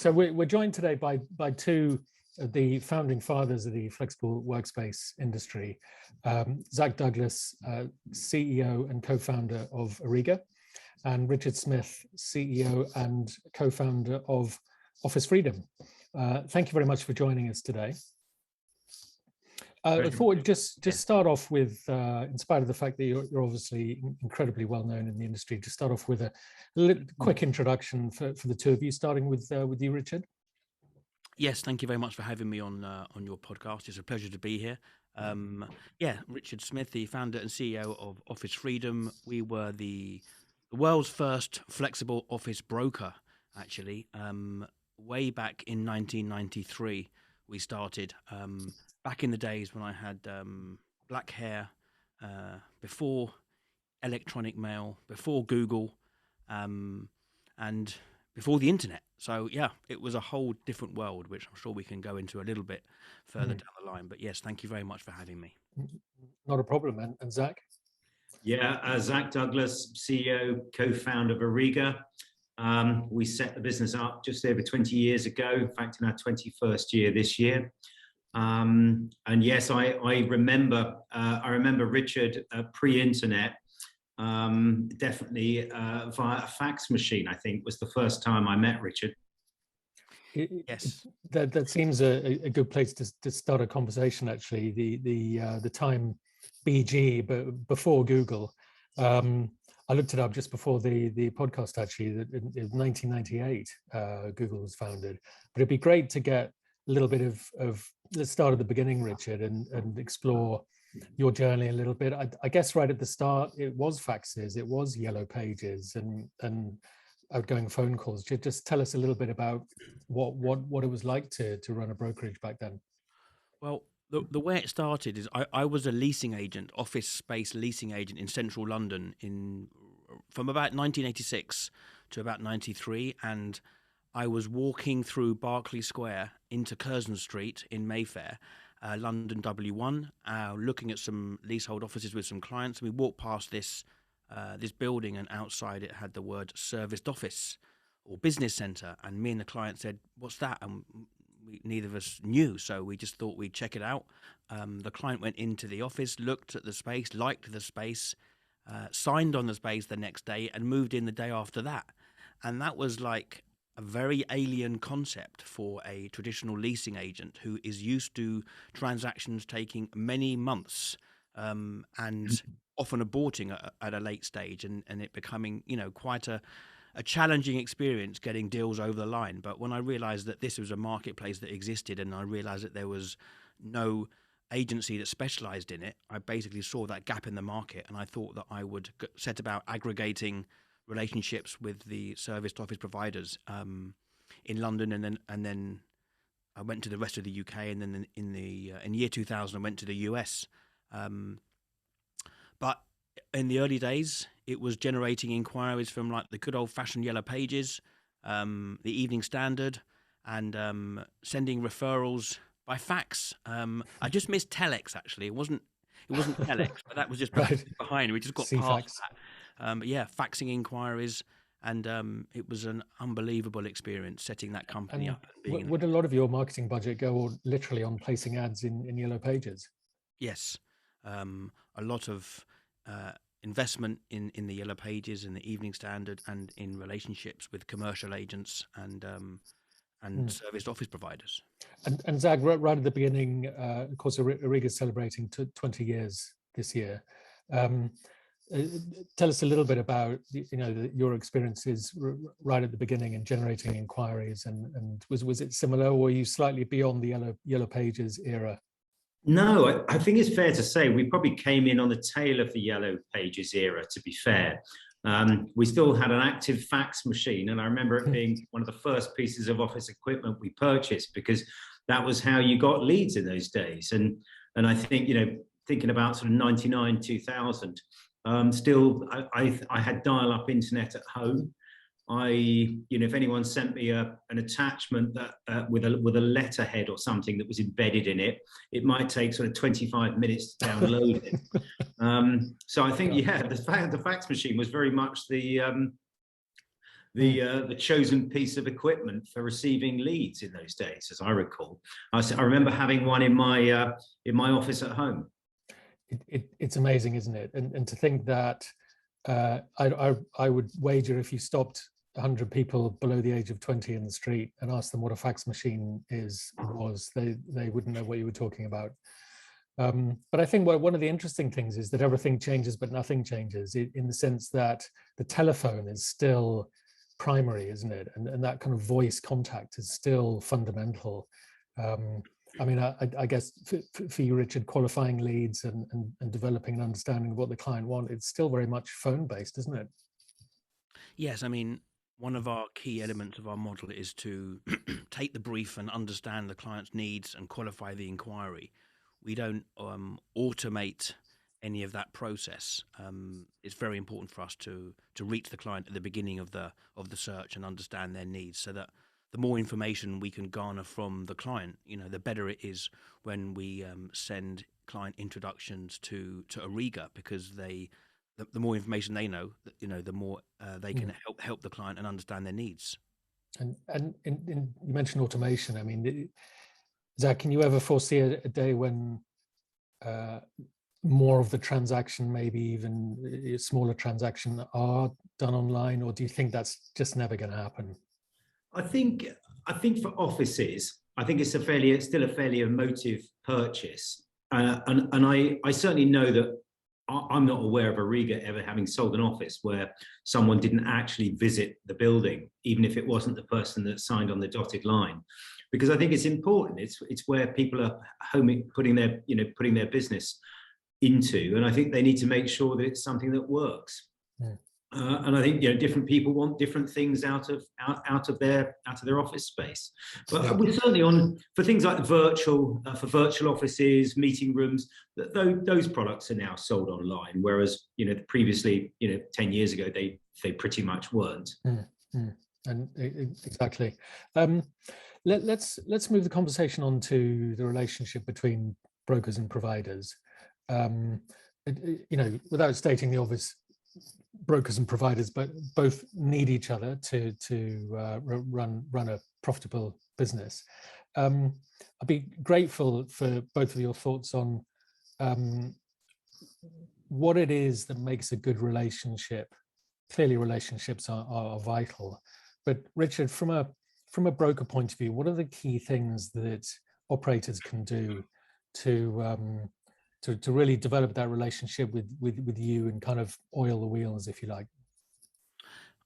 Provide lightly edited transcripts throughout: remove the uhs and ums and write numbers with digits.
So we're joined today by two of the founding fathers of the flexible workspace industry, Zach Douglas, CEO and co-founder of Ariga, and Richard Smith, CEO and co-founder of Office Freedom. Thank you very much for joining us today. I thought we'd just start off with, in spite of the fact that you're obviously incredibly well known in the industry, to start off with a little quick introduction for the two of you, starting with you, Richard. Yes, thank you very much for having me on your podcast. It's a pleasure to be here. Richard Smith, the founder and CEO of Office Freedom. We were the world's first flexible office broker, actually. Way back in 1993, we started. Back in the days when I had black hair, before electronic mail, before Google, and before the internet. So yeah, it was a whole different world, which I'm sure we can go into a little bit further down the line. But yes, thank you very much for having me. Not a problem. And Zach? Yeah, Zach Douglas, CEO, co-founder of Ariga. We set the business up just over 20 years ago, in fact, in our 21st year this year. And yes, I remember Richard pre-internet, definitely via a fax machine. I think was the first time I met Richard. Yes, that seems a good place to start a conversation. Actually, the time BG, but before Google. I looked it up just before the podcast. Actually, that in 1998 Google was founded. But it'd be great to get a little bit of let's start at the beginning, Richard, and explore your journey a little bit. I guess right at the start, it was faxes, it was yellow pages, and outgoing phone calls. Just tell us a little bit about what it was like to run a brokerage back then. Well, the way it started is I was a leasing agent, office space leasing agent in central London from about 1986 to about 93, and I was walking through Berkeley Square into Curzon Street in Mayfair, London W1, looking at some leasehold offices with some clients. We walked past this building, and outside it had the word serviced office or business centre. And me and the client said, "What's that?" And neither of us knew, so we just thought we'd check it out. The client went into the office, looked at the space, liked the space, signed on the space the next day, and moved in the day after that. And that was like a very alien concept for a traditional leasing agent who is used to transactions taking many months, and often aborting at a late stage, and it becoming, quite a challenging experience getting deals over the line. But when I realized that this was a marketplace that existed, and I realized that there was no agency that specialized in it, I basically saw that gap in the market, and I thought that I would set about aggregating relationships with the serviced office providers in London, and then I went to the rest of the UK, and then in year 2000 I went to the US. But in the early days, it was generating inquiries from like the good old-fashioned yellow pages, the Evening Standard, and sending referrals by fax. I just missed telex. Actually, it wasn't telex, but that was just right behind. We just got past fax. That. But yeah, faxing inquiries, and it was an unbelievable experience setting that company up. Would a lot of your marketing budget go literally on placing ads in yellow pages? Yes, a lot of investment in the yellow pages, in the Evening Standard, and in relationships with commercial agents and serviced office providers. And Zach, right at the beginning, of course, Ariga is celebrating 20 years this year. Tell us a little bit about your experiences right at the beginning in generating inquiries, and was it similar, or were you slightly beyond the yellow pages era? No, I think it's fair to say we probably came in on the tail of the yellow pages era, to be fair. We still had an active fax machine, and I remember it being one of the first pieces of office equipment we purchased, because that was how you got leads in those days. And I think, thinking about sort of 99, 2000, still I had dial-up internet at home. If anyone sent me an attachment that with a letterhead or something that was embedded in it, it might take sort of 25 minutes to download it. So I think, the fax machine was very much the the chosen piece of equipment for receiving leads in those days, as I recall. I remember having one in my office at home. It's amazing, isn't it? And to think that I would wager if you stopped 100 people below the age of 20 in the street and asked them what a fax machine was, they wouldn't know what you were talking about. But I think one of the interesting things is that everything changes, but nothing changes, in the sense that the telephone is still primary, isn't it? And that kind of voice contact is still fundamental. I mean, I guess for you, Richard, qualifying leads and developing an understanding of what the client wants, it's still very much phone-based, isn't it? Yes, I mean, one of our key elements of our model is to take the brief and understand the client's needs and qualify the inquiry. We don't automate any of that process. It's very important for us to reach the client at the beginning of the search and understand their needs, so that the more information we can garner from the client, the better it is when we send client introductions to Ariga, because the more information they know, the more they can help the client and understand their needs. And you mentioned automation. I mean, Zach, can you ever foresee a day when more of the transaction, maybe even a smaller transaction, are done online, or do you think that's just never going to happen? I think for offices, I think it's still a fairly emotive purchase, and I certainly know that I'm not aware of Ariga ever having sold an office where someone didn't actually visit the building, even if it wasn't the person that signed on the dotted line, because I think it's important. It's where people are putting their business into, and I think they need to make sure that it's something that works. Yeah. And I think different people want different things out of their office space. But we're certainly for things like virtual offices, meeting rooms. Those products are now sold online, whereas previously 10 years ago they pretty much weren't. And exactly. Let's move the conversation on to the relationship between brokers and providers. Without stating the obvious, brokers and providers, but both need each other to run a profitable business. I'd be grateful for both of your thoughts on what it is that makes a good relationship. Clearly, relationships are vital, but Richard, from a broker point of view, what are the key things that operators can do to really develop that relationship with you and kind of oil the wheels, if you like?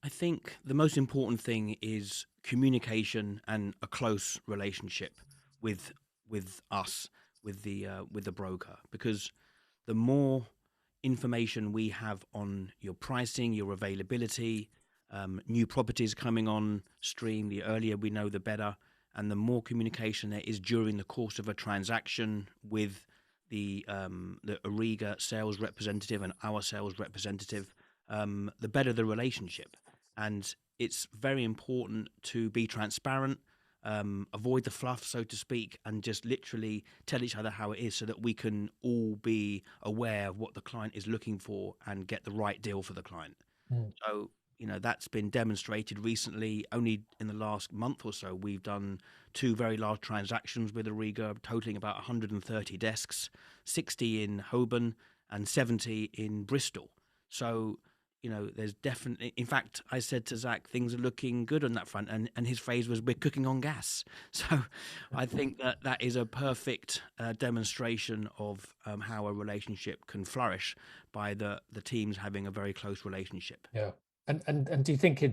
I think the most important thing is communication and a close relationship with us, with the broker, because the more information we have on your pricing, your availability, new properties coming on stream, the earlier we know, the better, and the more communication there is during the course of a transaction with the Ariga sales representative and our sales representative, the better the relationship. And it's very important to be transparent, avoid the fluff, so to speak, and just literally tell each other how it is, so that we can all be aware of what the client is looking for and get the right deal for the client. So that's been demonstrated recently. Only in the last month or so, we've done 2 very large transactions with Ariga, totaling about 130 desks, 60 in Holborn and 70 in Bristol. So, there's definitely, in fact, I said to Zach, things are looking good on that front, and his phrase was, we're cooking on gas. So I think that is a perfect demonstration of how a relationship can flourish by the teams having a very close relationship. Yeah. And do you think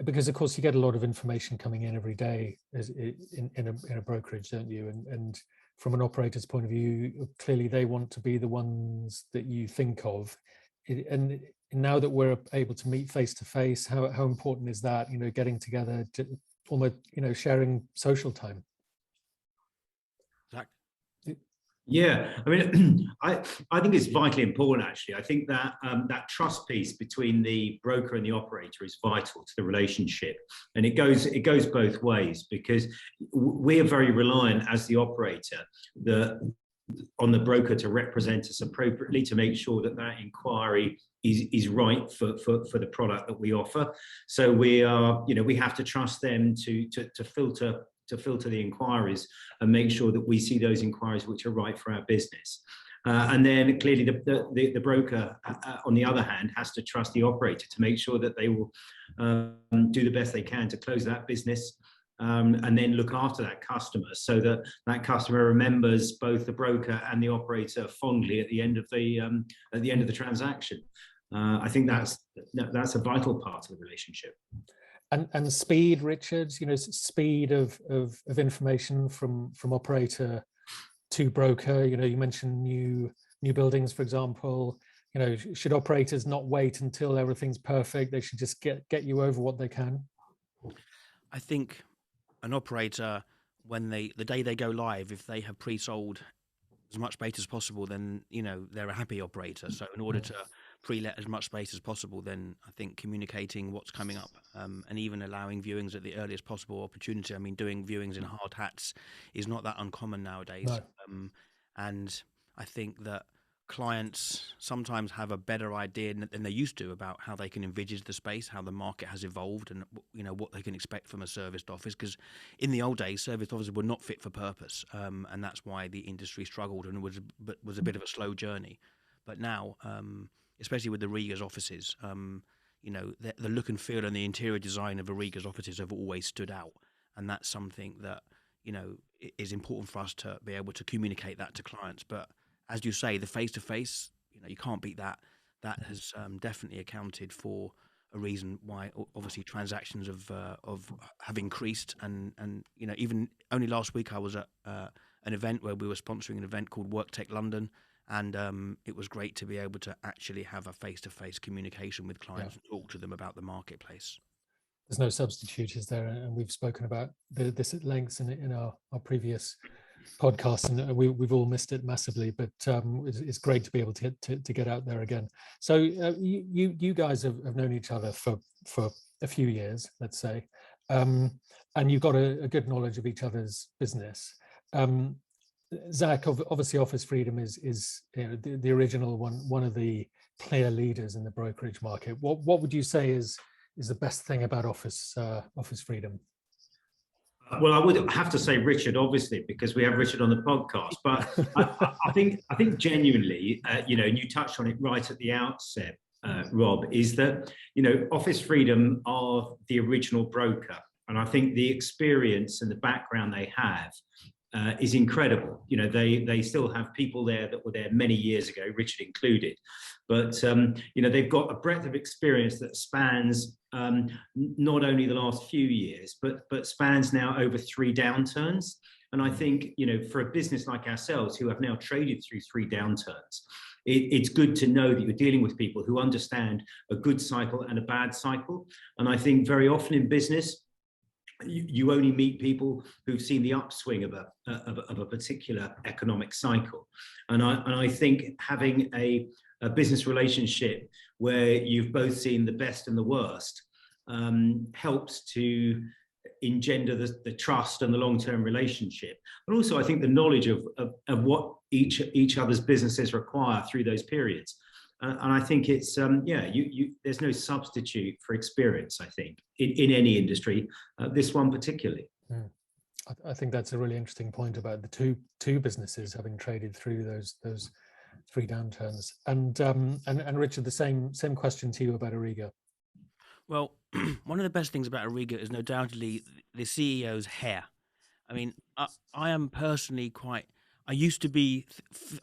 because of course you get a lot of information coming in every day in a brokerage, don't you? And from an operator's point of view, clearly they want to be the ones that you think of. And now that we're able to meet face to face, how important is that? Getting together, to almost sharing social time. Zach? Yeah, I mean, I think it's vitally important, actually. I think that that trust piece between the broker and the operator is vital to the relationship, and it goes both ways, because we are very reliant as the operator on the broker to represent us appropriately, to make sure that inquiry is right for the product that we offer. So we are, we have to trust them to filter the inquiries and make sure that we see those inquiries which are right for our business. And then clearly the broker, on the other hand, has to trust the operator to make sure that they will do the best they can to close that business, and then look after that customer so that that customer remembers both the broker and the operator fondly at the end of the transaction. I think that's a vital part of the relationship. And speed, Richard, speed of information from operator to broker. You mentioned new buildings, for example. Should operators not wait until everything's perfect? They should just get you over what they can. I think an operator, when the day they go live, if they have pre-sold as much space as possible, then they're a happy operator. So in order to pre-let as much space as possible, then I think communicating what's coming up, and even allowing viewings at the earliest possible opportunity. I mean, doing viewings in hard hats is not that uncommon nowadays. No. And I think that clients sometimes have a better idea than they used to about how they can envisage the space, how the market has evolved, and what they can expect from a serviced office. Because in the old days, serviced offices were not fit for purpose, and that's why the industry struggled and was a bit of a slow journey. But now, especially with the Riga's offices, the look and feel and the interior design of a Riga's offices have always stood out, and that's something that is important for us to be able to communicate that to clients. But as you say, the face-to-face, you can't beat that. That has definitely accounted for a reason why obviously transactions have increased. And even only last week I was at an event where we were sponsoring an event called Work Tech London, and it was great to be able to actually have a face-to-face communication with clients and talk to them about the marketplace. There's no substitute, is there? And we've spoken about this at length in our previous podcast, and we've all missed it massively, but it's great to be able to get out there again. So you guys have known each other for a few years, let's say, and you've got a good knowledge of each other's business. Zach, obviously Office Freedom is the original one of the clear leaders in the brokerage market. What would you say is the best thing about Office Freedom? Well, I would have to say Richard, obviously, because we have Richard on the podcast. But I think genuinely, and you touched on it right at the outset, Rob, is that Office Freedom are the original broker, and I think the experience and the background they have is incredible. They still have people there that were there many years ago, Richard included, but they've got a breadth of experience that spans not only the last few years, but spans now over 3 downturns. And I think for a business like ourselves, who have now traded through 3 downturns, it's good to know that you're dealing with people who understand a good cycle and a bad cycle. And I think very often in business, you only meet people who've seen the upswing of a particular economic cycle. And I think having a business relationship where you've both seen the best and the worst helps to engender the trust and the long-term relationship. And also I think the knowledge of what each other's businesses require through those periods. And I think it's there's no substitute for experience, I think, in any industry, this one particularly. I think that's a really interesting point about the two businesses having traded through those 3 downturns. And Richard, the same question to you about Auriga. Well, one of the best things about Auriga is undoubtedly the CEO's hair. I mean, I am personally I used to be,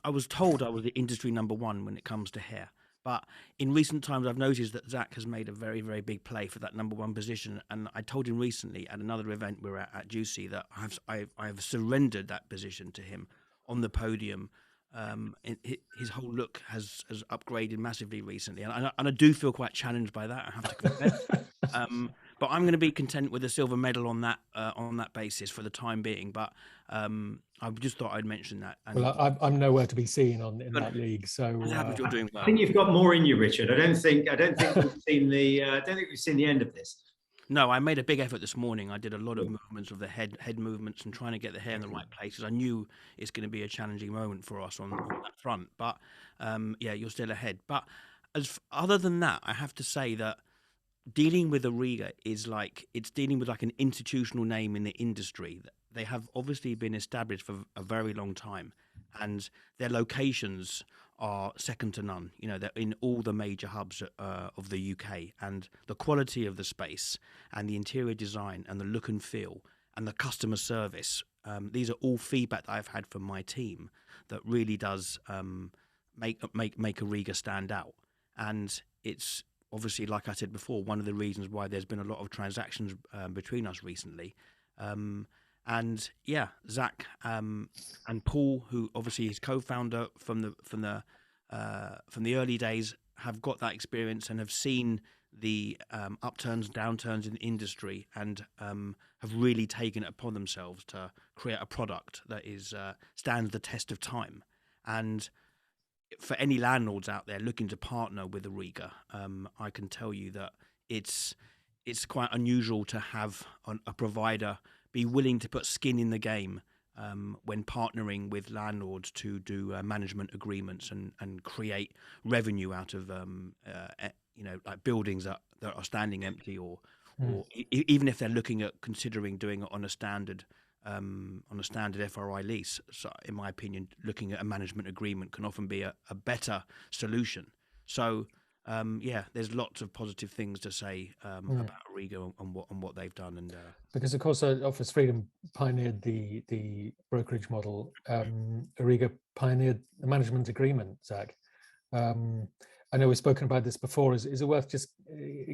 I was told I was the industry #1 when it comes to hair. But in recent times, I've noticed that Zach has made a very, very big play for that #1 position. And I told him recently at another event we were at Juicy that I've surrendered that position to him on the podium. His whole look has upgraded massively recently. And I do feel quite challenged by that, I have to confess. But I'm going to be content with a silver medal on that basis for the time being. But I just thought I'd mention that. And well, I'm nowhere to be seen in that league, so you're doing well. I think you've got more in you, Richard. I don't think we've seen the end of this. No, I made a big effort this morning. I did a lot of movements of the head movements and trying to get the hair in the right places. I knew it's going to be a challenging moment for us on that front. But you're still ahead. But other than that, I have to say that dealing with Ariga is like it's dealing with like an institutional name in the industry. They have obviously been established for a very long time, and their locations are second to none. You know, they're in all the major hubs of the UK, and the quality of the space and the interior design and the look and feel and the customer service. These are all feedback that I've had from my team that really does make Ariga stand out, and it's obviously, like I said before, one of the reasons why there's been a lot of transactions between us recently. And yeah, Zach and Paul, who obviously is co-founder from the early days, have got that experience and have seen the upturns, downturns in the industry, and have really taken it upon themselves to create a product that is stands the test of time. And for any landlords out there looking to partner with Ariga, I can tell you that it's quite unusual to have a provider be willing to put skin in the game when partnering with landlords to do management agreements and create revenue out of like buildings that are standing empty, or even if they're looking at considering doing it on a standard FRI lease. So in my opinion, looking at a management agreement can often be a better solution. So there's lots of positive things to say about Ariga and what they've done. And because of course Office Freedom pioneered the brokerage model. Ariga pioneered the management agreement, Zach. I know we've spoken about this before. Is it worth just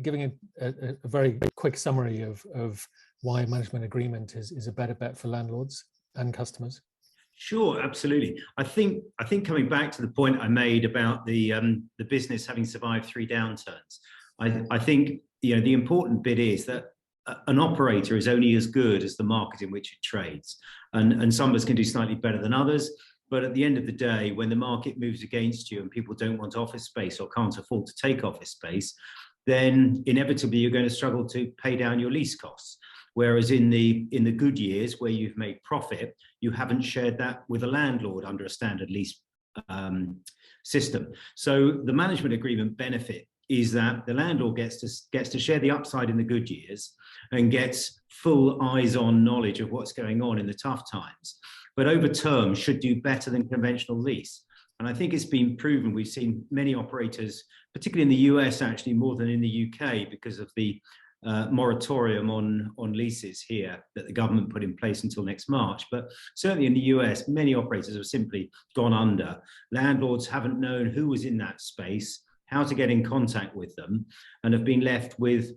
giving a very quick summary of why management agreement is a better bet for landlords and customers? Sure, absolutely. I think coming back to the point I made about the business having survived 3 downturns, I think the important bit is that an operator is only as good as the market in which it trades, and some of us can do slightly better than others. But at the end of the day, when the market moves against you and people don't want office space or can't afford to take office space, then inevitably you're going to struggle to pay down your lease costs. Whereas in the good years where you've made profit, you haven't shared that with a landlord under a standard lease system. So the management agreement benefit is that the landlord gets to share the upside in the good years and gets full eyes-on knowledge of what's going on in the tough times, but over term should do better than conventional lease. And I think it's been proven. We've seen many operators, particularly in the US, actually more than in the UK, because of the moratorium on leases here that the government put in place until next March. But certainly in the US, many operators have simply gone under. Landlords haven't known who was in that space, how to get in contact with them, and have been left with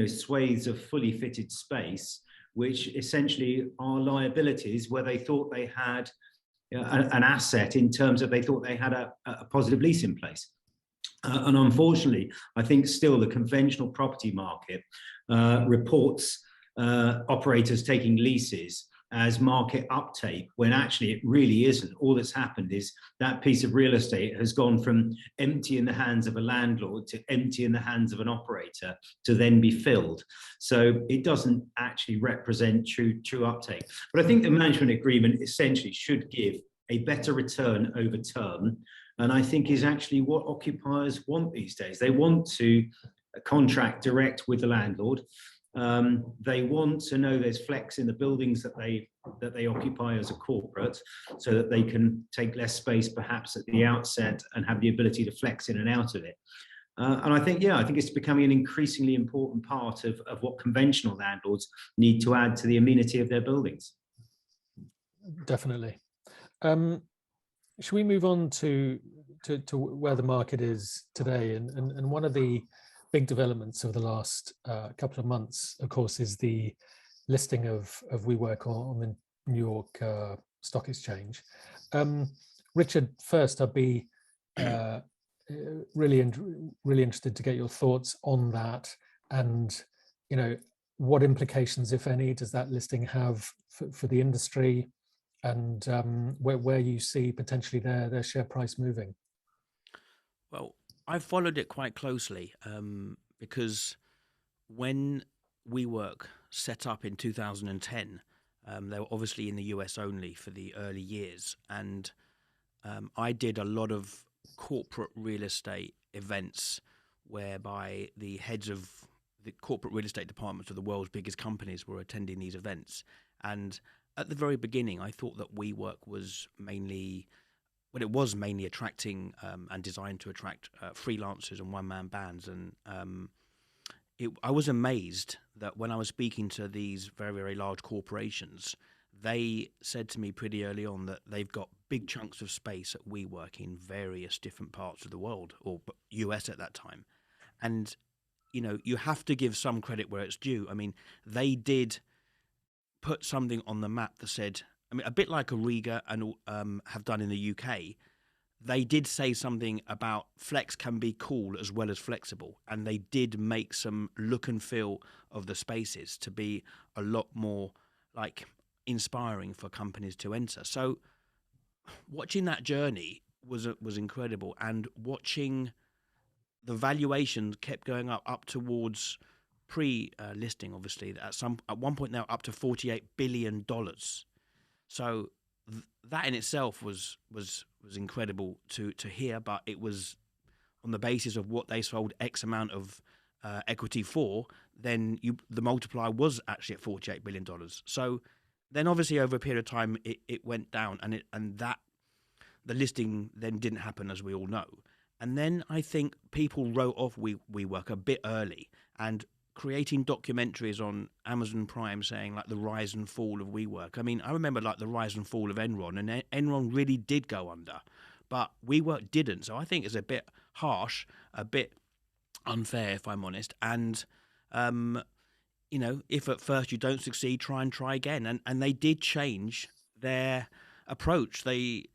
swathes of fully fitted space, which essentially are liabilities where they thought they had an asset in terms of they thought they had a positive lease in place. And unfortunately, I think still the conventional property market reports operators taking leases as market uptake, when actually it really isn't. All that's happened is that piece of real estate has gone from empty in the hands of a landlord to empty in the hands of an operator to then be filled. So it doesn't actually represent true uptake. But I think the management agreement essentially should give a better return over term, and I think is actually what occupiers want these days. They want to contract direct with the landlord. They want to know there's flex in the buildings that they occupy as a corporate, so that they can take less space perhaps at the outset and have the ability to flex in and out of it. And I think it's becoming an increasingly important part of what conventional landlords need to add to the amenity of their buildings. Definitely. Should we move on to where the market is today? And one of the big developments of the last couple of months, of course, is the listing of WeWork on the New York Stock Exchange. Richard, first, I'd be really interested to get your thoughts on that, and what implications, if any, does that listing have for the industry, and where you see potentially their share price moving? Well, I've followed it quite closely because when WeWork set up in 2010, they were obviously in the US only for the early years, and I did a lot of corporate real estate events whereby the heads of the corporate real estate departments of the world's biggest companies were attending these events. And at the very beginning, I thought that WeWork was mainly, well, it was mainly attracting and designed to attract freelancers and one-man bands. And I was amazed that when I was speaking to these very, very large corporations, they said to me pretty early on that they've got big chunks of space at WeWork in various different parts of the world, or US at that time. And, you know, you have to give some credit where it's due. I mean, they did put something on the map that said, I mean, a bit like Ariga and have done in the UK, they did say something about flex can be cool as well as flexible. And they did make some look and feel of the spaces to be a lot more like inspiring for companies to enter. So watching that journey was incredible, and watching the valuation kept going up towards pre-listing, obviously. At one point now up to $48 billion. So that in itself was incredible to hear, but it was on the basis of what they sold X amount of equity for. Then the multiplier was actually at $48 billion. So then obviously over a period of time it went down, and the listing then didn't happen, as we all know. And then I think people wrote off WeWork a bit early, and creating documentaries on Amazon Prime saying like the rise and fall of WeWork. I mean, I remember like the rise and fall of Enron, and Enron really did go under, but WeWork didn't. So I think it's a bit harsh, a bit unfair, if I'm honest. And you know, if at first you don't succeed, try again. And they did change their approach. They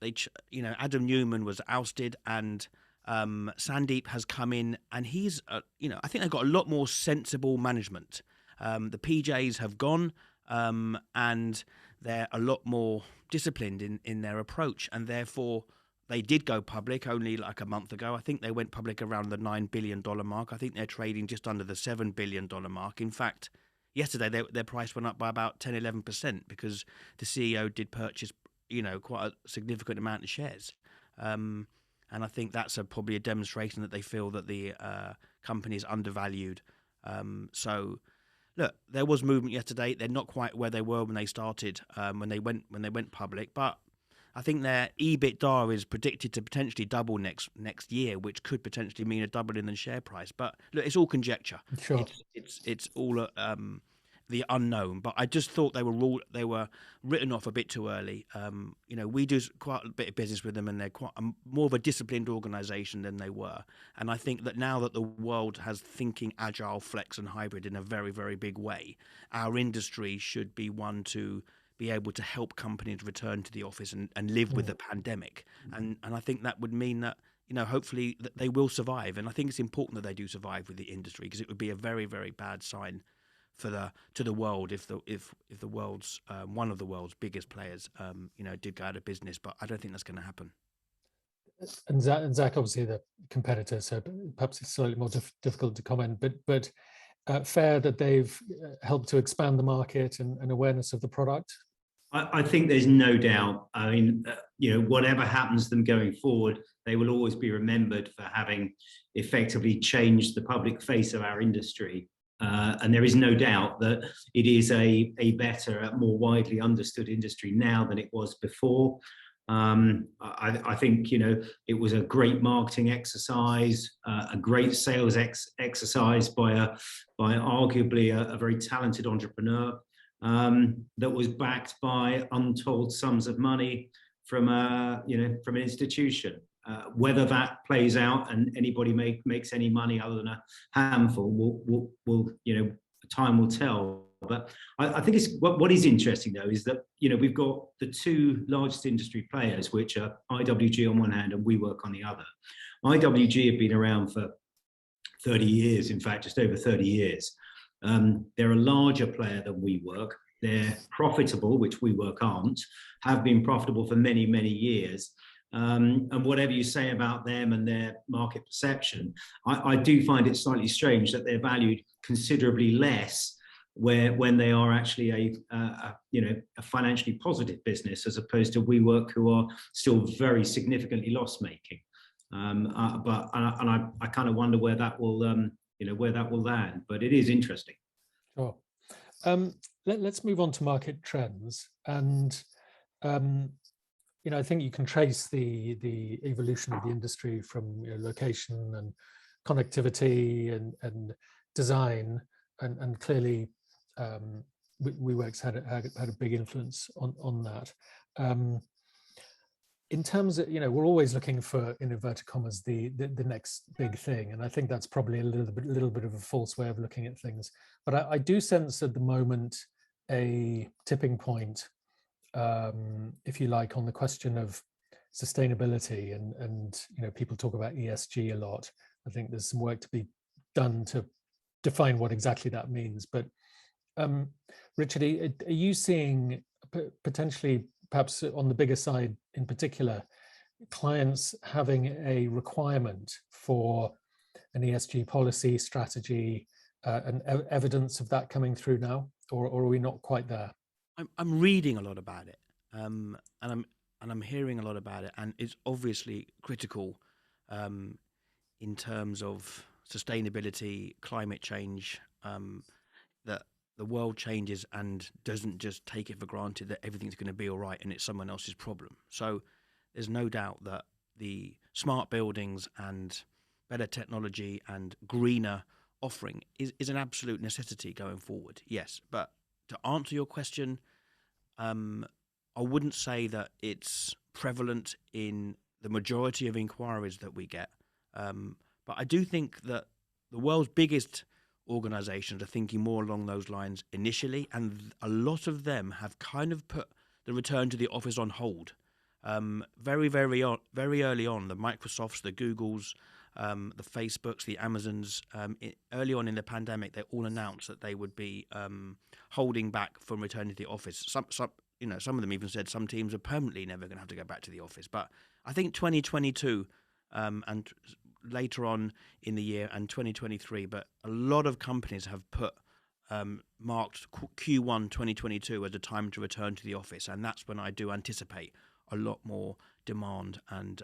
you know, Adam Newman was ousted, and Sandeep has come in, and he's you know, I think they've got a lot more sensible management. The PJs have gone, and they're a lot more disciplined in their approach, and therefore they did go public only like a month ago. I think they went public around the $9 billion mark. I think they're trading just under the $7 billion mark. In fact, yesterday their price went up by about 10-11% because the CEO did purchase, you know, quite a significant amount of shares. And I think that's probably a demonstration that they feel that the company is undervalued. So, look, there was movement yesterday. They're not quite where they were when they started, when they went public. But I think their EBITDA is predicted to potentially double next year, which could potentially mean a doubling in the share price. But look, it's all conjecture. Sure. It's all the unknown. But I just thought they were written off a bit too early. You know, we do quite a bit of business with them, and they're quite more of a disciplined organisation than they were. And I think that now that the world has thinking agile, flex, and hybrid in a very, very big way, our industry should be one to be able to help companies return to the office and live with the pandemic. And I think that would mean that, you know, hopefully that they will survive. And I think it's important that they do survive with the industry, because it would be a very, very bad sign to the world if the world's one of the world's biggest players you know, did go out of business. But I don't think that's going to happen. And Zach, obviously the competitor, so perhaps it's slightly more difficult to comment, but fair that they've helped to expand the market and awareness of the product. I think there's no doubt. I mean, you know, whatever happens to them going forward, they will always be remembered for having effectively changed the public face of our industry. And there is no doubt that it is a better, more widely understood industry now than it was before. I think, you know, it was a great marketing exercise, a great sales exercise by arguably a very talented entrepreneur. That was backed by untold sums of money from an institution. Whether that plays out and anybody makes any money other than a handful, will you know, time will tell. But I think what is interesting though is that, you know, we've got the two largest industry players, which are IWG on one hand and WeWork on the other. IWG have been around for 30 years, in fact, just over 30 years. They're a larger player than WeWork. They're profitable, which WeWork aren't, have been profitable for many, many years. And whatever you say about them and their market perception, I do find it slightly strange that they're valued considerably less when they are actually a financially positive business, as opposed to WeWork, who are still very significantly loss-making. I kind of wonder where that will where that will land. But it is interesting. Sure. Let's move on to market trends, and I think you can trace the evolution of the industry from location and connectivity and design, and clearly WeWork's had a big influence on that. In terms of, we're always looking for, in inverted commas, the next big thing, and I think that's probably a little bit of a false way of looking at things. But I do sense at the moment a tipping point, if you like, on the question of sustainability, and people talk about ESG a lot. I think there's some work to be done to define what exactly that means. But Richard, are you seeing potentially, perhaps on the bigger side in particular, clients having a requirement for an ESG policy, strategy, and evidence of that coming through now, or are we not quite there? I'm reading a lot about it, and I'm hearing a lot about it, and it's obviously critical in terms of sustainability, climate change, that the world changes and doesn't just take it for granted that everything's going to be all right and it's someone else's problem. So there's no doubt that the smart buildings and better technology and greener offering is an absolute necessity going forward. Yes, but to answer your question, I wouldn't say that it's prevalent in the majority of inquiries that we get. But I do think that the world's biggest organizations are thinking more along those lines initially, and a lot of them have kind of put the return to the office on hold. Very early on, the Microsofts, the Googles, the Facebooks, the Amazons, early on in the pandemic, they all announced that they would be holding back from returning to the office. Some of them even said some teams are permanently never going to have to go back to the office. But I think 2022 and later on in the year and 2023, but a lot of companies have marked Q1 2022 as a time to return to the office, and that's when I do anticipate a lot more demand and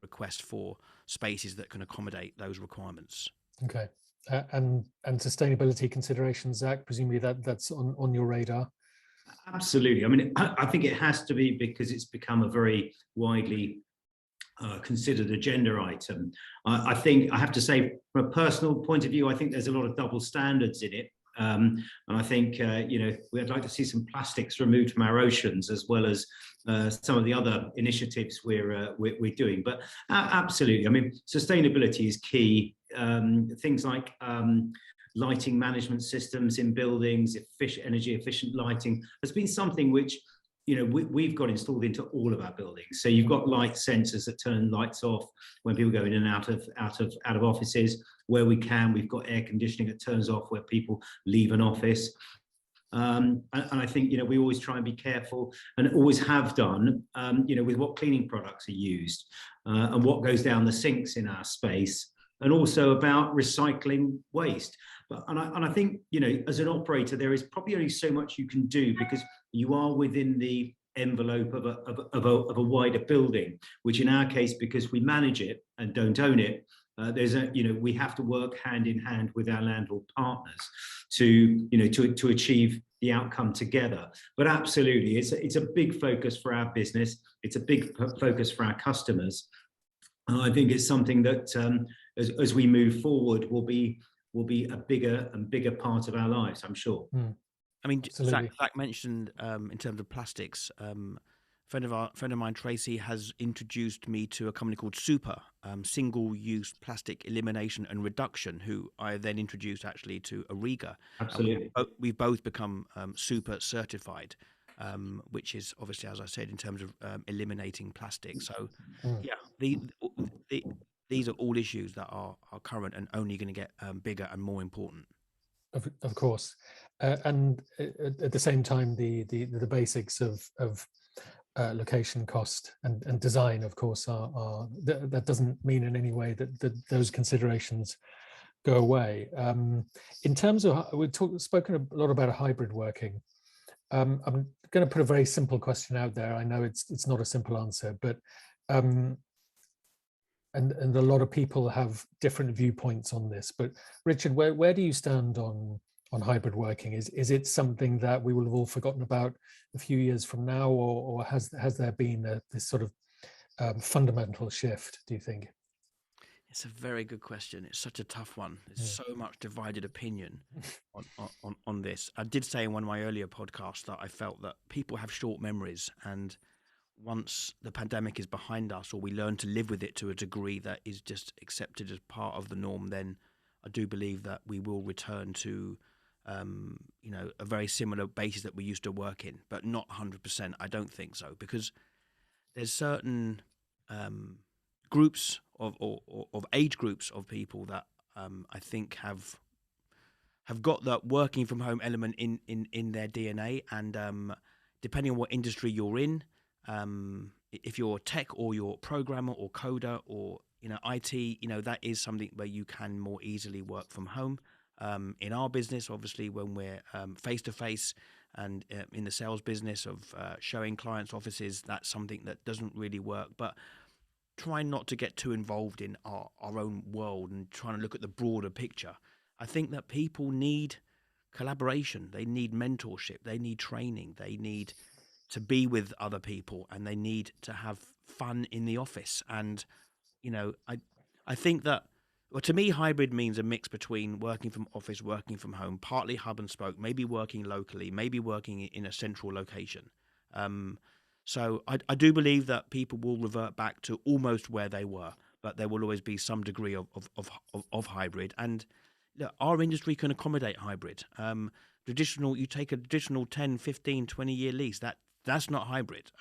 request for spaces that can accommodate those requirements. Okay, and sustainability considerations, Zach, presumably that's on your radar. Absolutely. I mean, I think it has to be, because it's become a very widely considered agenda item. I think I have to say, from a personal point of view, I think there's a lot of double standards in it. And I think, we'd like to see some plastics removed from our oceans, as well as some of the other initiatives we're doing. But absolutely, I mean, sustainability is key. Things like lighting management systems in buildings, energy efficient lighting has been something which we've got installed into all of our buildings. So you've got light sensors that turn lights off when people go in and out of offices. Where we can, we've got air conditioning that turns off where people leave an office. And I think we always try and be careful, and always have done, with what cleaning products are used and what goes down the sinks in our space, and also about recycling waste. And I think, as an operator, there is probably only so much you can do, because you are within the envelope of a wider building, which in our case, because we manage it and don't own it, we have to work hand in hand with our landlord partners to achieve the outcome together. But absolutely, it's a big focus for our business. It's a big focus for our customers. And I think it's something that, as we move forward, will be a bigger and bigger part of our lives, I'm sure. I mean, Zach mentioned in terms of plastics. Friend of mine, Tracy, has introduced me to a company called Super, Single-Use Plastic Elimination and Reduction, who I then introduced actually to Ariga. Absolutely. We've both become Super certified, which is obviously, as I said, in terms of eliminating plastic. So, yeah, these are all issues that are current and only going to get bigger and more important. Of course, and at the same time, the basics of location, cost, and design, of course, are that doesn't mean in any way that those considerations go away. In terms of, we've spoken a lot about hybrid working. I'm going to put a very simple question out there. I know it's not a simple answer, but and a lot of people have different viewpoints on this. But Richard, where do you stand on hybrid working? Is it something that we will have all forgotten about a few years from now, or has there been this sort of fundamental shift, do you think? It's a very good question. It's such a tough one. There's so much divided opinion on this. I did say in one of my earlier podcasts that I felt that people have short memories, and once the pandemic is behind us, or we learn to live with it to a degree that is just accepted as part of the norm, then I do believe that we will return to a very similar basis that we used to work in, but not 100%. I don't think so, because there's certain groups of age groups of people that I think have got that working from home element in their DNA, and depending on what industry you're in, if you're tech or you're programmer or coder or IT, that is something where you can more easily work from home. In our business, obviously, when we're face to face, and in the sales business of showing clients offices, that's something that doesn't really work. But trying not to get too involved in our own world and trying to look at the broader picture. I think that people need collaboration. They need mentorship. They need training. They need to be with other people, and they need to have fun in the office. And, I think that, well, to me, hybrid means a mix between working from office, working from home, partly hub and spoke, maybe working locally, maybe working in a central location. So I do believe that people will revert back to almost where they were, but there will always be some degree of hybrid. And look, our industry can accommodate hybrid. You take a traditional 10, 15, 20-year lease, that's not hybrid.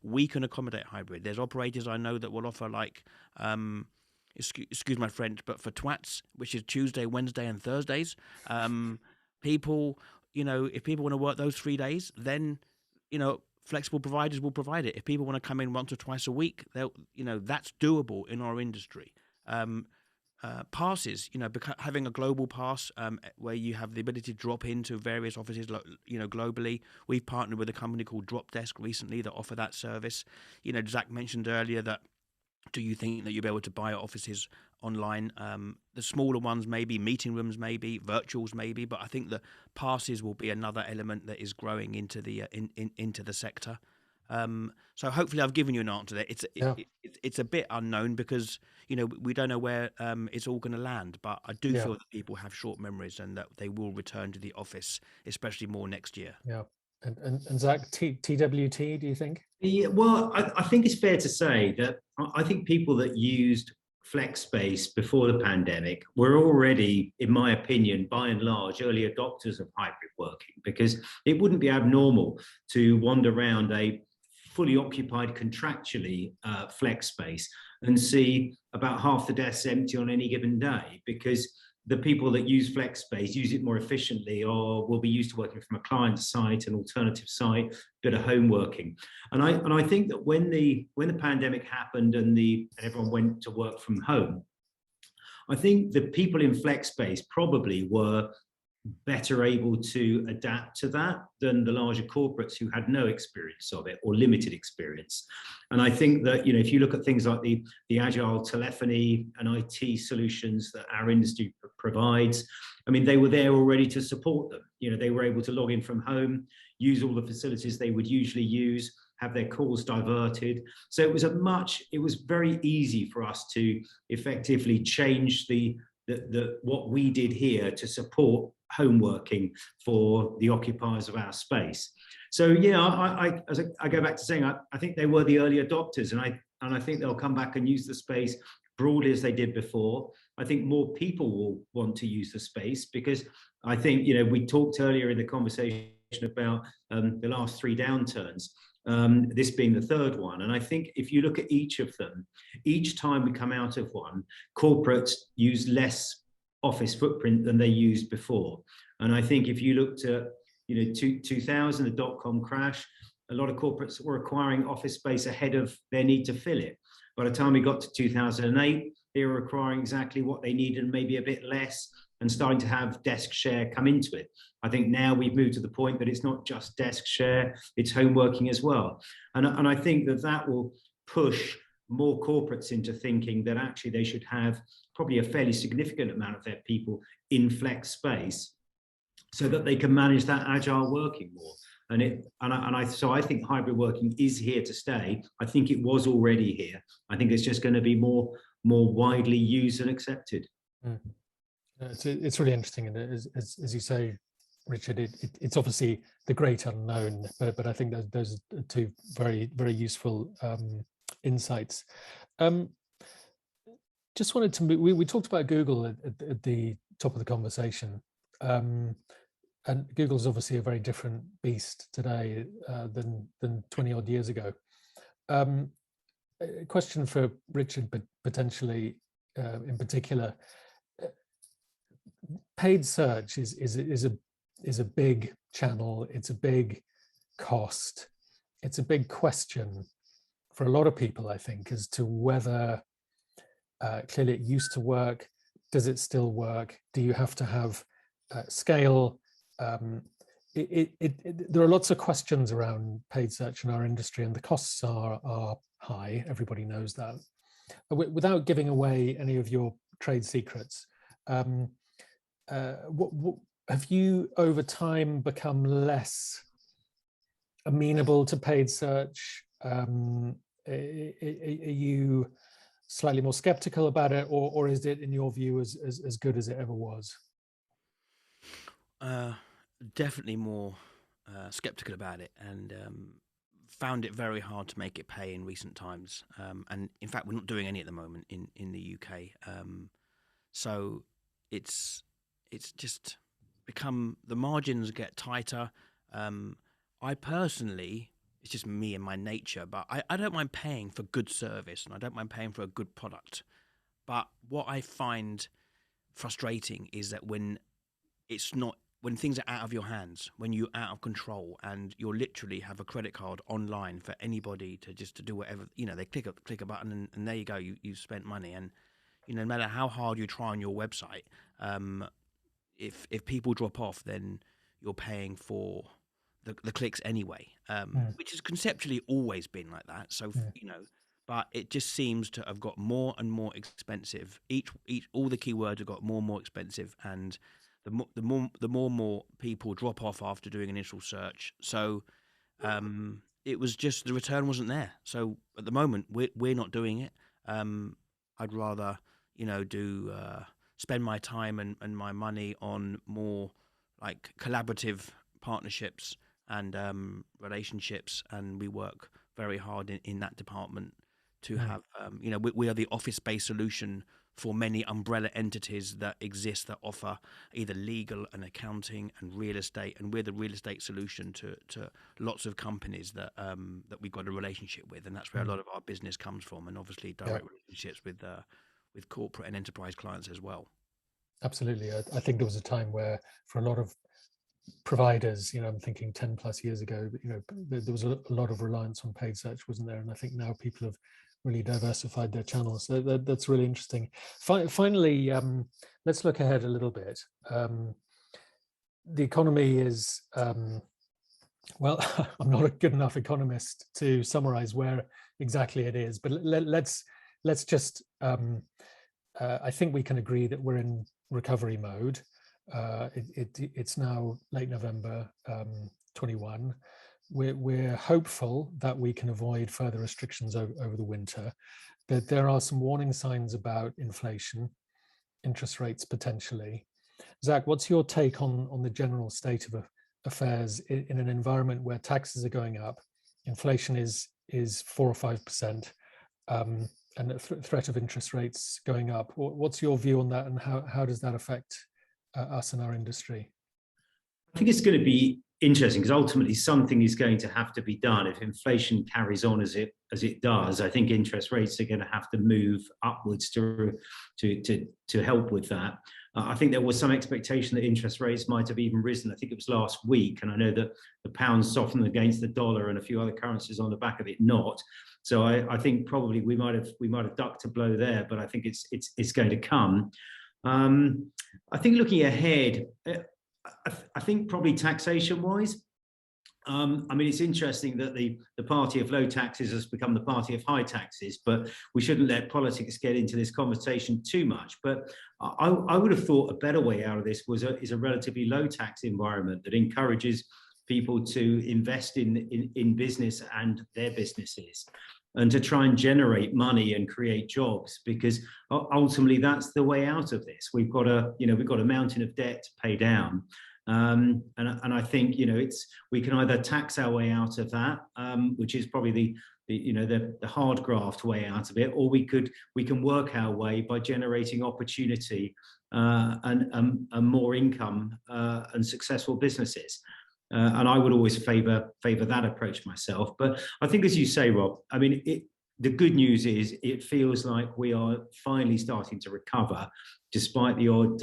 We can accommodate hybrid. There's operators I know that will offer excuse my French, but for twats, which is Tuesday, Wednesday, and Thursdays. People, if people want to work those 3 days, then, flexible providers will provide it. If people want to come in once or twice a week, that's doable in our industry. Passes, having a global pass where you have the ability to drop into various offices, globally. We've partnered with a company called Dropdesk recently that offer that service. Zach mentioned earlier that, do you think that you'll be able to buy offices online? The smaller ones, maybe meeting rooms, maybe virtuals, maybe. But I think the passes will be another element that is growing into the into the sector. So hopefully, I've given you an answer there. It's a bit unknown because we don't know where it's all going to land. But I do feel that people have short memories and that they will return to the office, especially more next year. Yeah. And Zach, TWT, do you think? Yeah, well, I think it's fair to say that I think people that used flex space before the pandemic were already, in my opinion, by and large, early adopters of hybrid working, because it wouldn't be abnormal to wander around a fully occupied contractually flex space and see about half the desks empty on any given day, because the people that use flex space use it more efficiently, or will be used to working from a client site, an alternative site, bit of home working. And I think that when the pandemic happened and everyone went to work from home, I think the people in flex space probably were better able to adapt to that than the larger corporates who had no experience of it or limited experience. And I think that, if you look at things like the agile telephony and IT solutions that our industry provides, I mean, they were there already to support them. They were able to log in from home, use all the facilities they would usually use, have their calls diverted. So it was very easy for us to effectively change what we did here to support home working for the occupiers of our space. So as I go back to saying, I think they were the early adopters, and I think they'll come back and use the space broadly as they did before. I think more people will want to use the space because I think, we talked earlier in the conversation about the last 3 downturns, this being the third one. And I think if you look at each of them, each time we come out of one, corporates use less office footprint than they used before. And I think if you looked at 2000, the dot-com crash, a lot of corporates were acquiring office space ahead of their need to fill it. By the time we got to 2008, they were acquiring exactly what they needed, maybe a bit less, and starting to have desk share come into it. I think now we've moved to the point that it's not just desk share, it's home working as well. And I think that will push more corporates into thinking that actually they should have probably a fairly significant amount of their people in flex space so that they can manage that agile working more. So I think hybrid working is here to stay. I think it was already here. I think it's just going to be more widely used and accepted. It's really interesting, and as you say, Richard, it's obviously the great unknown, but I think those are two very, very useful insights. Just wanted to move, we talked about Google at the top of the conversation, and Google's obviously a very different beast today than 20 odd years ago. A question for Richard, but potentially in particular, paid search is a big channel. It's a big cost. It's a big question for a lot of people, I think, as to whether clearly it used to work. Does it still work? Do you have to have scale? There are lots of questions around paid search in our industry, and the costs are high. Everybody knows that. Without giving away any of your trade secrets, what have you over time become less amenable to paid search? Are you slightly more skeptical about it, or is it, in your view, as good as it ever was? Definitely more skeptical about it, and found it very hard to make it pay in recent times. And in fact, we're not doing any at the moment in the UK. So it's just become, the margins get tighter. I personally, it's just me and my nature, but I don't mind paying for good service, and I don't mind paying for a good product. But what I find frustrating is that when things are out of your hands, when you're out of control, and you literally have a credit card online for anybody to do whatever, they click a button and there you go, you've spent money. And no matter how hard you try on your website, if people drop off, then you're paying for the clicks anyway, which has conceptually always been like that. So but it just seems to have got more and more expensive. All the keywords have got more and more expensive, and the more people drop off after doing an initial search. So it was just, the return wasn't there. So at the moment we're not doing it. I'd rather spend my time and my money on more like collaborative partnerships and relationships, and we work very hard in that department to have we are the office-based solution for many umbrella entities that exist that offer either legal and accounting and real estate, and we're the real estate solution to lots of companies that we've got a relationship with, and that's where a lot of our business comes from, and obviously direct relationships with corporate and enterprise clients as well. Absolutely. I think there was a time where for a lot of providers, I'm thinking 10 plus years ago, there was a lot of reliance on paid search, wasn't there? And I think now people have really diversified their channels. So that's really interesting. Finally, let's look ahead a little bit. The economy is, well, I'm not a good enough economist to summarize where exactly it is, but let's just, I think we can agree that we're in recovery mode. It's now late November 21. We're hopeful that we can avoid further restrictions over the winter, but there are some warning signs about inflation, interest rates potentially. Zach, what's your take on the general state of affairs in an environment where taxes are going up, inflation is 4 or 5%, and the threat of interest rates going up? What's your view on that, and how does that affect us in our industry? I think it's going to be interesting because ultimately something is going to have to be done. If inflation carries on as it does, I think interest rates are going to have to move upwards to help with that. I think there was some expectation that interest rates might have even risen. I think it was last week, and I know that the pound softened against the dollar and a few other currencies on the back of it not. So I think probably we might have ducked a blow there, but I think it's going to come. I think looking ahead, I think probably taxation-wise, I mean, it's interesting that the party of low taxes has become the party of high taxes, but we shouldn't let politics get into this conversation too much. But I would have thought a better way out of this is a relatively low tax environment that encourages people to invest in business and their businesses, and to try and generate money and create jobs, because ultimately that's the way out of this. We've got a mountain of debt to pay down. And I think we can either tax our way out of that, which is probably the hard graft way out of it, or we can work our way by generating opportunity and more income and successful businesses. And I would always favour that approach myself. But I think, as you say, Rob, I mean, the good news is it feels like we are finally starting to recover, despite the odd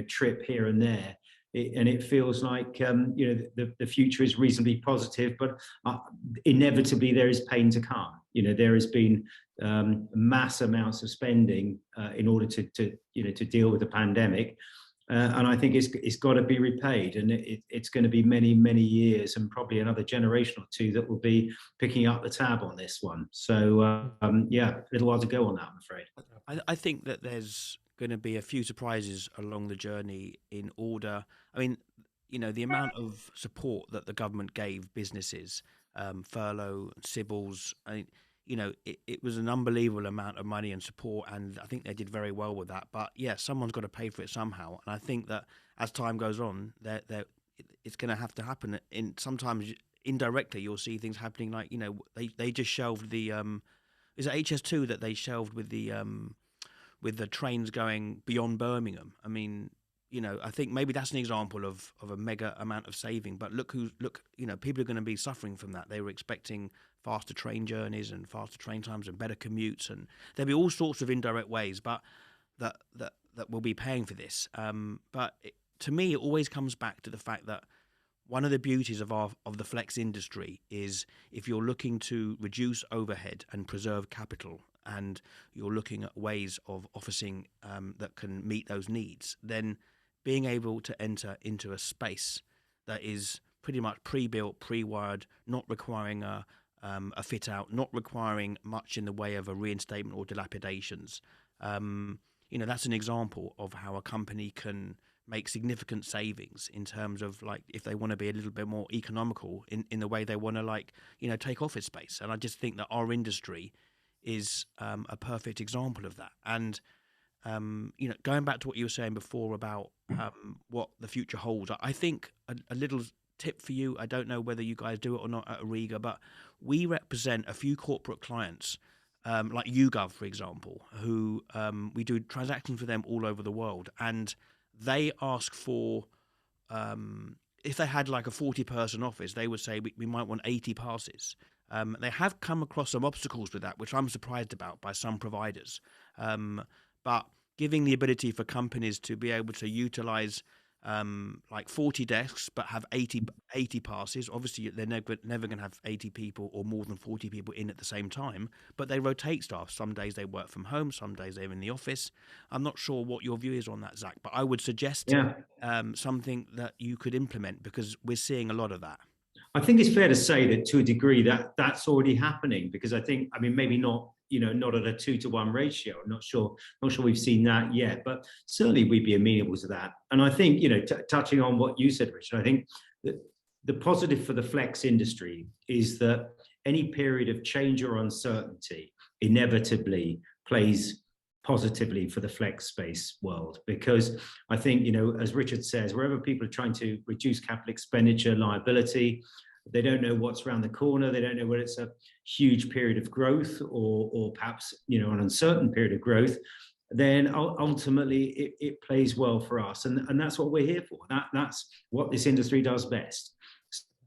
trip here and there. And it feels like the future is reasonably positive, but inevitably there is pain to come. There has been mass amounts of spending in order to deal with the pandemic, and I think it's got to be repaid, and it's going to be many, many years and probably another generation or two that will be picking up the tab on this one. So a little while to go on that, I'm afraid. I think that there's going to be a few surprises along the journey in order. I mean, the amount of support that the government gave businesses, furlough, civils, it was an unbelievable amount of money and support, and I think they did very well with that. But yeah, someone's got to pay for it somehow, and I think that as time goes on, it's going to have to happen. Sometimes indirectly, you'll see things happening, like they just shelved the is it HS2 that they shelved with the trains going beyond Birmingham. I mean, I think maybe that's an example of a mega amount of saving. But look, people are going to be suffering from that. They were expecting faster train journeys and faster train times and better commutes, and there'll be all sorts of indirect ways, but that will be paying for this. To me, it always comes back to the fact that one of the beauties of the flex industry is, if you're looking to reduce overhead and preserve capital, and you're looking at ways of officing that can meet those needs, then being able to enter into a space that is pretty much pre-built, pre-wired, not requiring a fit out, not requiring much in the way of a reinstatement or dilapidations. That's an example of how a company can make significant savings in terms of, like, if they want to be a little bit more economical in the way they want to, take office space. And I just think that our industry is a perfect example of that. And going back to what you were saying before about what the future holds, I think a little tip for you, I don't know whether you guys do it or not at Auriga, but we represent a few corporate clients, like YouGov, for example, who we do transactions for them all over the world, and they ask for, if they had like a 40-person office, they would say we might want 80 passes. They have come across some obstacles with that, which I'm surprised about by some providers. But giving the ability for companies to be able to utilize like 40 desks but have 80 passes. Obviously, they're never going to have 80 people or more than 40 people in at the same time, but they rotate staff. Some days they work from home, some days they're in the office. I'm not sure what your view is on that, Zach, but I would suggest something that you could implement, because we're seeing a lot of that. I think it's fair to say that to a degree that's already happening, because I think, maybe not at a 2-to-1 ratio. I'm not sure we've seen that yet, but certainly we'd be amenable to that. And I think, touching on what you said, Richard, I think that the positive for the flex industry is that any period of change or uncertainty inevitably plays positively for the flex space world, because I think, as Richard says, wherever people are trying to reduce capital expenditure liability, they don't know what's around the corner. They don't know whether it's a huge period of growth or perhaps, an uncertain period of growth. Then ultimately it plays well for us. And that's what we're here for. That's what this industry does best.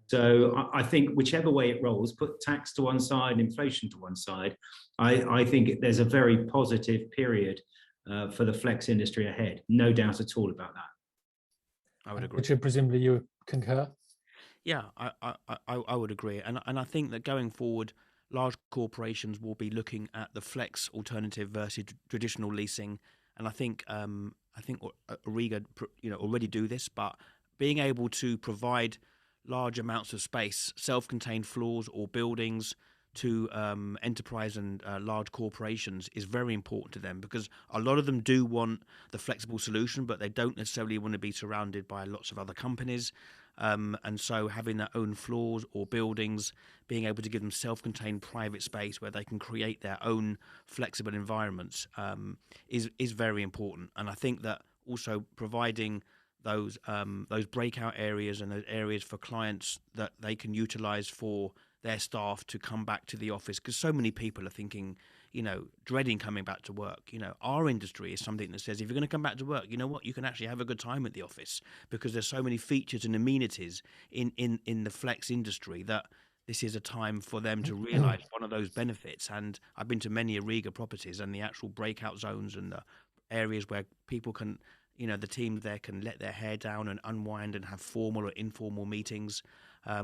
So I think whichever way it rolls, put tax to one side, inflation to one side, I think there's a very positive period for the flex industry ahead. No doubt at all about that. I would agree. Richard, presumably you concur? Yeah, I would agree, and I think that going forward, large corporations will be looking at the flex alternative versus traditional leasing, and I think Auriga, already do this, but being able to provide large amounts of space, self-contained floors or buildings, to enterprise and large corporations is very important to them, because a lot of them do want the flexible solution, but they don't necessarily want to be surrounded by lots of other companies. And so having their own floors or buildings, being able to give them self-contained private space where they can create their own flexible environments is very important. And I think that also providing those breakout areas and those areas for clients that they can utilize for their staff to come back to the office, because so many people are thinking, dreading coming back to work. Our industry is something that says if you're going to come back to work, you know what, you can actually have a good time at the office, because there's so many features and amenities in the flex industry that this is a time for them to realize one of those benefits. And I've been to many Ariga properties, and the actual breakout zones and the areas where people can, the team there can let their hair down and unwind and have formal or informal meetings.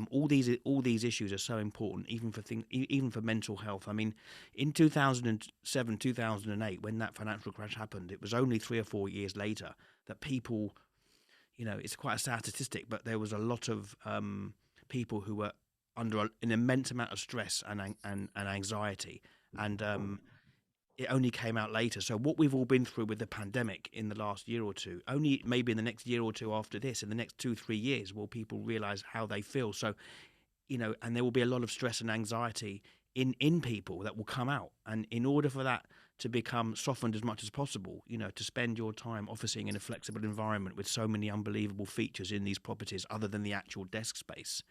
All these issues are so important, even for mental health. I mean, in 2007, 2008, when that financial crash happened, it was only 3 or 4 years later that people, it's quite a sad statistic, but there was a lot of people who were under an immense amount of stress and anxiety, and it only came out later. So what we've all been through with the pandemic in the last year or two, only maybe in the next year or two after this, in the next 2-3 years, will people realize how they feel. So, and there will be a lot of stress and anxiety in people that will come out. And in order for that to become softened as much as possible, to spend your time officing in a flexible environment with so many unbelievable features in these properties other than the actual desk space,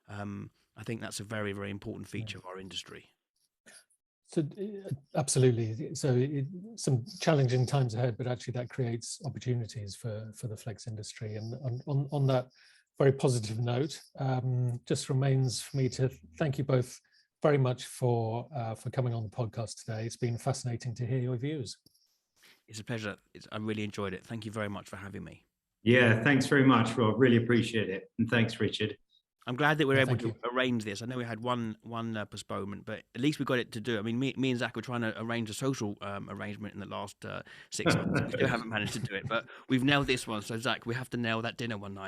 I think that's a very, very important feature of our industry. So absolutely. So some challenging times ahead, but actually that creates opportunities for the flex industry. And on that very positive note, just remains for me to thank you both very much for coming on the podcast today. It's been fascinating to hear your views. It's a pleasure. I really enjoyed it. Thank you very much for having me. Yeah, thanks very much, Rob. Really appreciate it. And thanks, Richard. I'm glad that we're able to arrange this. I know we had one postponement, but at least we got it to do. I mean, me and Zach were trying to arrange a social arrangement in the last 6 months. We still haven't managed to do it, but we've nailed this one. So, Zach, we have to nail that dinner one night.